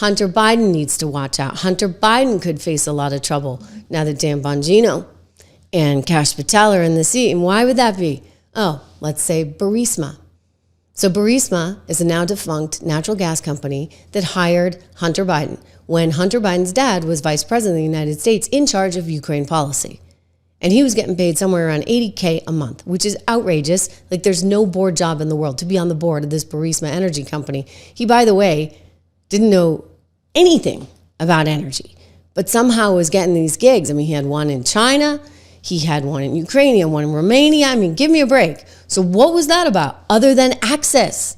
Hunter Biden needs to watch out. Hunter Biden could face a lot of trouble now that Dan Bongino and Kash Patel are in the seat. And why would that be? Oh, let's say Burisma. So Burisma is a now defunct natural gas company that hired Hunter Biden when Hunter Biden's dad was vice president of the United States in charge of Ukraine policy. And he was getting paid somewhere around $80K a month, which is outrageous. Like, there's no board job in the world to be on the board of this Burisma energy company. He, by the way, didn't know anything about energy, but somehow was getting these gigs. I mean, he had one in China, he had one in Ukraine, he had one in Romania. I mean, give me a break. So what was that about other than access?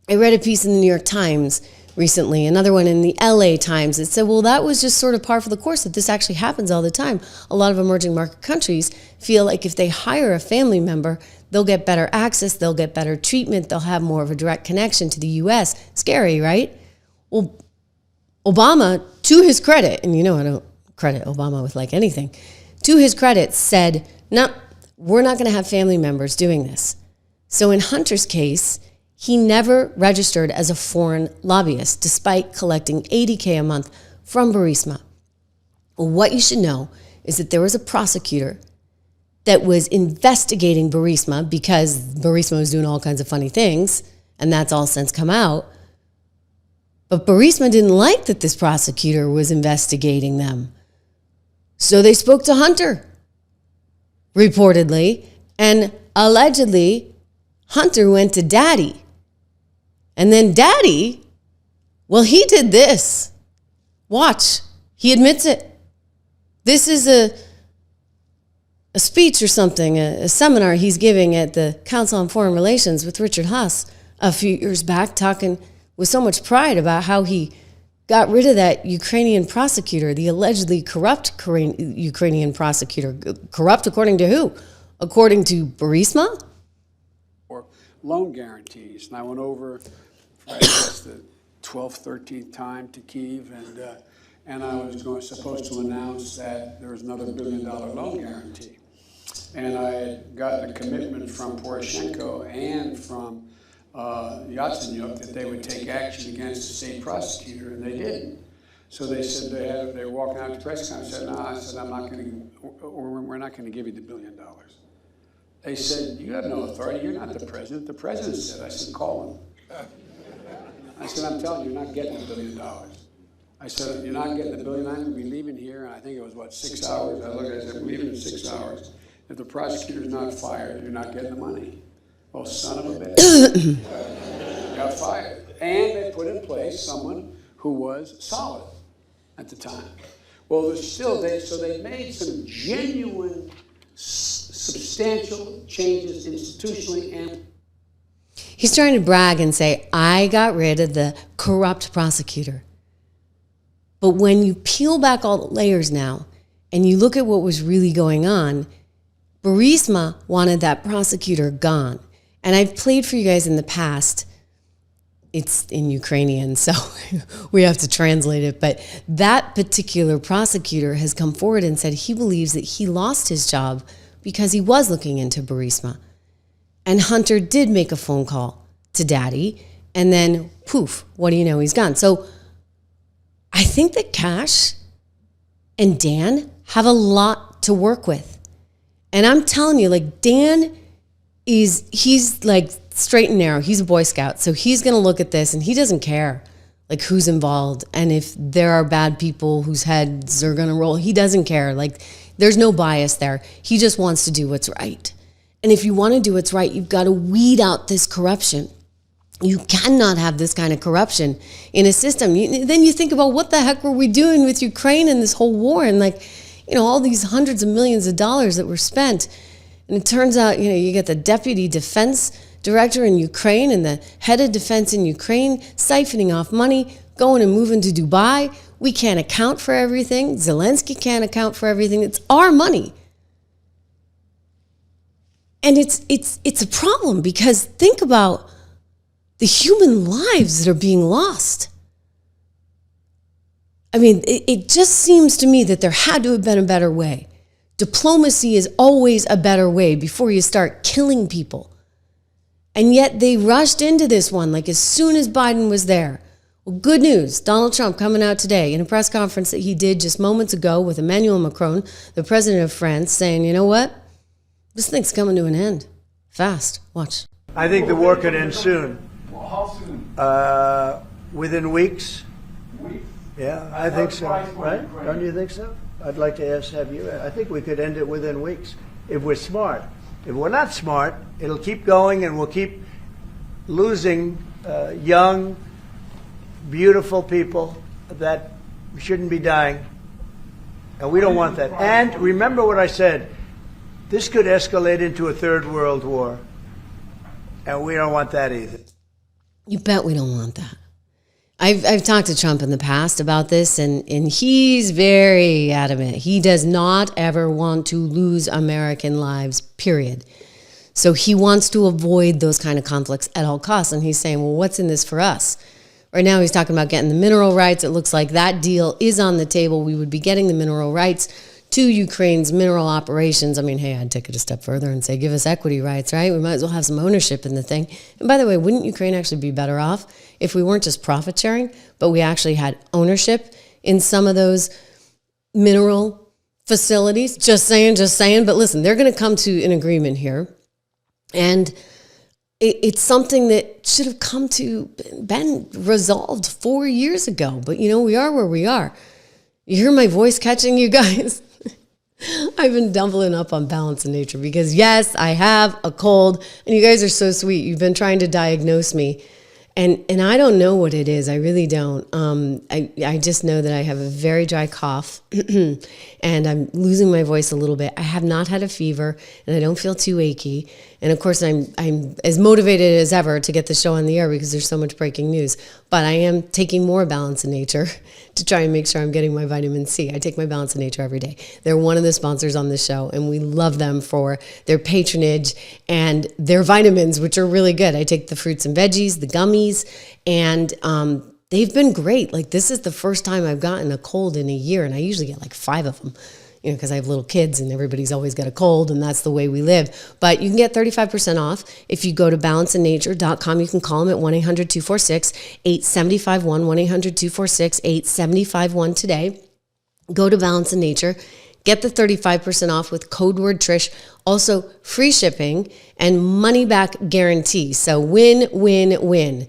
I read a piece in the New York Times recently, another one in the LA Times. It said, well, that was just sort of par for the course, that this actually happens all the time. A lot of emerging market countries feel like if they hire a family member, they'll get better access, they'll get better treatment, they'll have more of a direct connection to the US. Scary, right? Well, Obama, to his credit, and you know I don't credit Obama with like anything, to his credit said, no, we're not going to have family members doing this. So in Hunter's case, he never registered as a foreign lobbyist, despite collecting $80K a month from Burisma. Well, what you should know is that there was a prosecutor that was investigating Burisma because Burisma was doing all kinds of funny things, and that's all since come out. But Burisma didn't like that this prosecutor was investigating them. So they spoke to Hunter, reportedly, and allegedly Hunter went to Daddy. And then Daddy, well, he did this. Watch, he admits it. This is a speech or something, a seminar he's giving at the Council on Foreign Relations with Richard Haas a few years back, talking with so much pride about how he got rid of that Ukrainian prosecutor, the allegedly corrupt Ukrainian prosecutor. Corrupt according to who? According to Burisma? Or loan guarantees. And I went over for, I guess, the 12th, 13th time to Kyiv, and I was supposed to announce that there was another $1 billion loan guarantee. And I had gotten a commitment from Poroshenko and from Yatsenyuk that they would take action against the state prosecutor, and they didn't. So they said they were walking out to press conference. I said, no, I said, we're not going to give you the $1 billion. They said, you have no authority. You're not the president. The president said. I said, call him. I said, I'm telling you, you're not getting the $1 billion. I said, you're not getting the $1 billion. I'm going to be leaving here, and I think it was, 6 hours? I looked at it, I said, I'm leaving in 6 hours. If the prosecutor's not fired, you're not getting the money. Oh, son of a bitch. Got fired. And they put in place someone who was solid at the time. Well, there's still, they made some genuine, substantial changes institutionally and... He's trying to brag and say, I got rid of the corrupt prosecutor. But when you peel back all the layers now and you look at what was really going on, Burisma wanted that prosecutor gone. And I've played for you guys in the past. It's in Ukrainian, so we have to translate it. But that particular prosecutor has come forward and said he believes that he lost his job because he was looking into Burisma. And Hunter did make a phone call to Daddy, and then poof, what do you know, he's gone. So I think that Kash and Dan have a lot to work with. And I'm telling you, like, Dan he's like straight and narrow. He's a Boy Scout. So he's going to look at this and he doesn't care like who's involved. And if there are bad people whose heads are going to roll, he doesn't care. Like, there's no bias there. He just wants to do what's right. And if you want to do what's right, you've got to weed out this corruption. You cannot have this kind of corruption in a system. Then you think about what the heck were we doing with Ukraine and this whole war, and like, you know, all these hundreds of millions of dollars that were spent. And it turns out, you know, you get the deputy defense director in Ukraine and the head of defense in Ukraine siphoning off money, going and moving to Dubai. We can't account for everything. Zelensky can't account for everything. It's our money. And it's a problem because think about the human lives that are being lost. I mean, it just seems to me that there had to have been a better way. Diplomacy is always a better way before you start killing people. And yet they rushed into this one, like as soon as Biden was there. Well, good news. Donald Trump coming out today in a press conference that he did just moments ago with Emmanuel Macron, the president of France, saying, you know what? This thing's coming to an end. Fast. Watch. I think the war could end soon. Well, how soon? Within weeks. Weeks? Yeah, I think so. Right? Don't you think so? I'd like to have you. I think we could end it within weeks if we're smart. If we're not smart, it'll keep going and we'll keep losing young, beautiful people that shouldn't be dying. And we don't want that. And remember what I said. This could escalate into a third world war. And we don't want that either. You bet we don't want that. I've talked to Trump in the past about this, and he's very adamant. He does not ever want to lose American lives, period. So he wants to avoid those kind of conflicts at all costs. And he's saying, well, what's in this for us? Right now he's talking about getting the mineral rights. It looks like that deal is on the table. We would be getting the mineral rights to Ukraine's mineral operations. I mean, hey, I'd take it a step further and say, give us equity rights, right? We might as well have some ownership in the thing. And by the way, wouldn't Ukraine actually be better off if we weren't just profit sharing, but we actually had ownership in some of those mineral facilities? Just saying. But listen, they're going to come to an agreement here. And it's something that should have been resolved 4 years ago. But, we are where we are. You hear my voice catching, you guys? I've been doubling up on Balance in Nature because, yes, I have a cold. And you guys are so sweet. You've been trying to diagnose me. And I don't know what it is. I really don't. I just know that I have a very dry cough and I'm losing my voice a little bit. I have not had a fever and I don't feel too achy. And of course, I'm as motivated as ever to get the show on the air because there's so much breaking news. But I am taking more Balance in Nature to try and make sure I'm getting my vitamin C. I take my Balance in Nature every day. They're one of the sponsors on the show, and we love them for their patronage and their vitamins, which are really good. I take the fruits and veggies, the gummies, and they've been great. Like, this is the first time I've gotten a cold in a year, and I usually get like 5 of them. Because I have little kids and everybody's always got a cold and that's the way we live. But you can get 35% off if you go to balanceinnature.com. You can call them at 1-800-246-8751, 1-800-246-8751 today. Go to Balance in Nature. Get the 35% off with code word Trish. Also, free shipping and money back guarantee. So win, win, win.